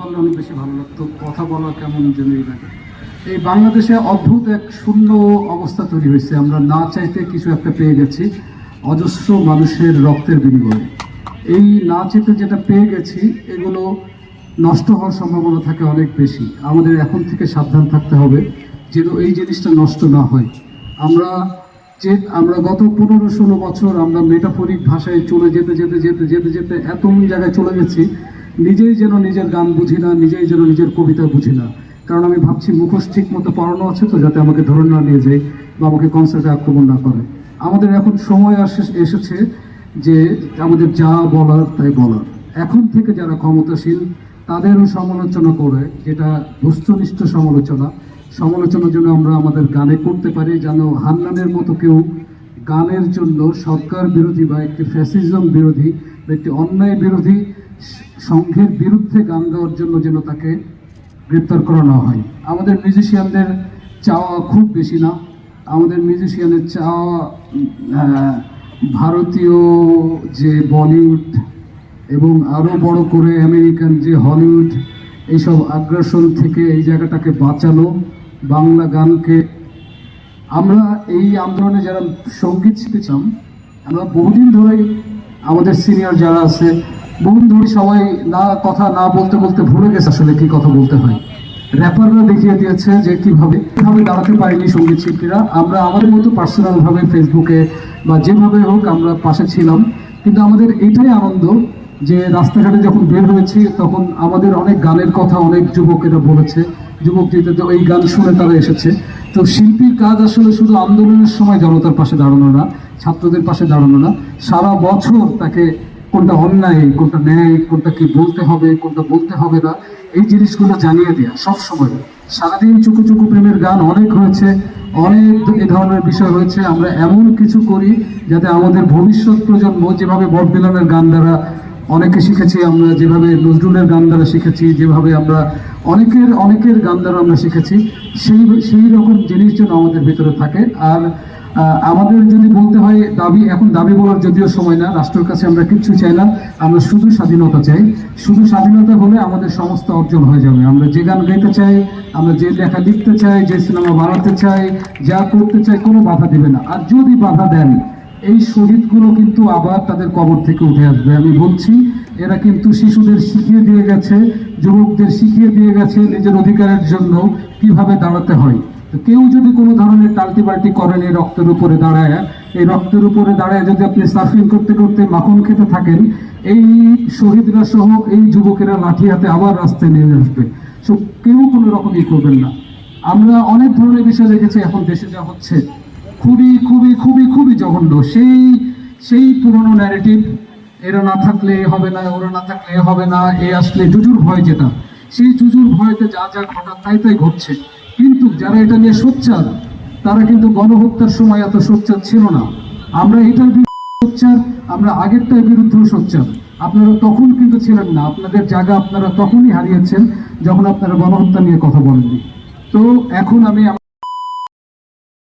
বললে অনেক বেশি ভালো লাগতো, কথা বলা কেমন জেনেই লাগে। এই বাংলাদেশে অদ্ভুত এক শূন্য অবস্থা তৈরি হয়েছে, আমরা না চাইতে কিছু একটা পেয়ে গেছি অজস্র মানুষের রক্তের বিনিময়ে। এই না চাইতে যেটা পেয়ে গেছি এগুলো নষ্ট হওয়ার সম্ভাবনা থাকে অনেক বেশি। আমাদের এখন থেকে সাবধান থাকতে হবে যেন এই জিনিসটা নষ্ট না হয়। আমরা গত 15-16 বছর আমরা মেটাফরিক ভাষায় চলে যেতে যেতে যেতে যেতে যেতে এত জায়গায় চলে গেছি, নিজেই যেন নিজের গান বুঝি না, নিজেই যেন নিজের কবিতা বুঝি না। কারণ আমি ভাবছি মুখোশ ঠিক মতো পড়ানো আছে তো, যাতে আমাকে ধরে না নিয়ে যায় বা আমাকে কনসার্টে আক্রমণ না করে। আমাদের এখন সময় এসেছে যে আমাদের যা বলার তাই বলার। এখন থেকে যারা ক্ষমতাশীল তাদেরও সমালোচনা করে, যেটা বস্তুনিষ্ঠ সমালোচনার জন্য আমরা আমাদের গানে করতে পারি, যেন হান্নানের মতো কেউ গানের জন্য সরকার বিরোধী বা একটি ফ্যাসিজম বিরোধী বা একটি অন্যায় বিরোধী সংঘের বিরুদ্ধে গান গাওয়ার জন্য যেন তাকে গ্রেপ্তার করানো হয়। আমাদের মিউজিশিয়ানদের চাওয়া খুব বেশি না, আমাদের মিউজিশিয়ানের চাওয়া ভারতীয় যে বলিউড এবং আরও বড় করে আমেরিকান যে হলিউড, এইসব আগ্রাসন থেকে এই জায়গাটাকে বাঁচানো, বাংলা গানকে। আমরা এই আন্দোলনে যারা সঙ্গীত শিখেছিলাম, আমরা বহুদিন ধরেই আমাদের সিনিয়র যারা আছে বহুদিন ধরে সবাই কথা না বলতে বলতে ভুলে গেছে আসলে কি কথা বলতে হয়। র্যাপাররা দেখিয়ে দিয়েছে যে কিভাবে দাঁড়াতে পারিনি সঙ্গীত শিল্পীরা। আমরা আমাদের মতো পার্সোনালভাবে ফেসবুকে বা যেভাবে হোক আমরা পাশে ছিলাম, কিন্তু আমাদের এইটাই আনন্দ যে রাস্তাঘাটে যখন বের হয়েছি তখন আমাদের অনেক গানের কথা অনেক যুবকেরা বলেছে, যুবকদের এই গান শুনে তারা এসেছে। তো শিল্পীর কাজ আসলে শুধু আন্দোলনের সময় জনতার পাশে দাঁড়ানো না, ছাত্রদের পাশে দাঁড়ানো না, সারা বছর তাকে কোনটা অন্যায়, কোনটা ন্যায়, কোনটা কি বলতে হবে, কোনটা বলতে হবে না, এই জিনিসগুলো জানিয়ে দেওয়া সব সময়। সারাদিন চুকু চুকু প্রেমের গান অনেক হয়েছে, অনেক এই ধরনের বিষয় হয়েছে। আমরা এমন কিছু করি যাতে আমাদের ভবিষ্যৎ প্রজন্ম, যেভাবে বব ডিলানের গান দ্বারা অনেকে শিখেছি, আমরা যেভাবে নজরুলের গান দ্বারা শিখেছি, যেভাবে আমরা অনেকের গান দ্বারা আমরা শিখেছি, সেই রকম জিনিস যেন আমাদের ভিতরে থাকে। আর আমাদের যদি বলতে হয় এখন দাবি বলার যদিও সময় না, রাষ্ট্রের কাছে আমরা কিচ্ছু চাই না, আমরা শুধু স্বাধীনতা চাই। শুধু স্বাধীনতা হলে আমাদের সমস্ত অর্জন হয়ে যাবে। আমরা যে গান গাইতে চাই, আমরা যে লেখা লিখতে চাই, যে সিনেমা বানাতে চাই, যা করতে চাই, কোনো বাধা দিবে না। আর যদি বাধা দেন, এই শহীদগুলো কিন্তু আবার তাদের কবর থেকে উঠে আসবে। আমি বলছি, এরা কিন্তু শিশুদের শিখিয়ে দিয়ে গেছে, যুবকদের শিখিয়ে দিয়ে গেছে নিজের অধিকারের জন্য কিভাবে দাঁড়াতে হয়। তো কেউ যদি কোনো ধরনের টাল্টি বাল্টি করেন এই রক্তের উপরে দাঁড়ায় যদি আপনি সার্ফিং করতে করতে মাখন খেতে থাকেন, এই শহীদরা সহ এই যুবকেরা লাঠি হাতে আবার রাস্তায় নেমে আসবে। সো কেউ কোনো রকমই করবেন না। আমরা অনেক ধরনের বিষয় দেখেছি এখন দেশে যা হচ্ছে, খুবই খুবই খুবই খুবই জঘন্য। সেই পুরনো ন্যারেটিভ, এরা না থাকলে হবে না, ওরা না থাকলে হবে না, এ আসলে জুজুর ভয়, যেটা সেই জুজুর ভয়তে যা যা ঘটার তাই ঘটছে। কিন্তু যারা এটা নিয়ে সোচ্চার, তারা কিন্তু গণহত্যার সময় এত সোচ্চার ছিল না। আমরা এটার বিরুদ্ধে সোচ্চার, আমরা আগেরটার বিরুদ্ধেও সোচ্চার। আপনারা তখন কিন্তু ছিলেন না, আপনাদের জায়গা আপনারা তখনই হারিয়েছেন যখন আপনারা গণহত্যা নিয়ে কথা বলেননি। তো এখন আমি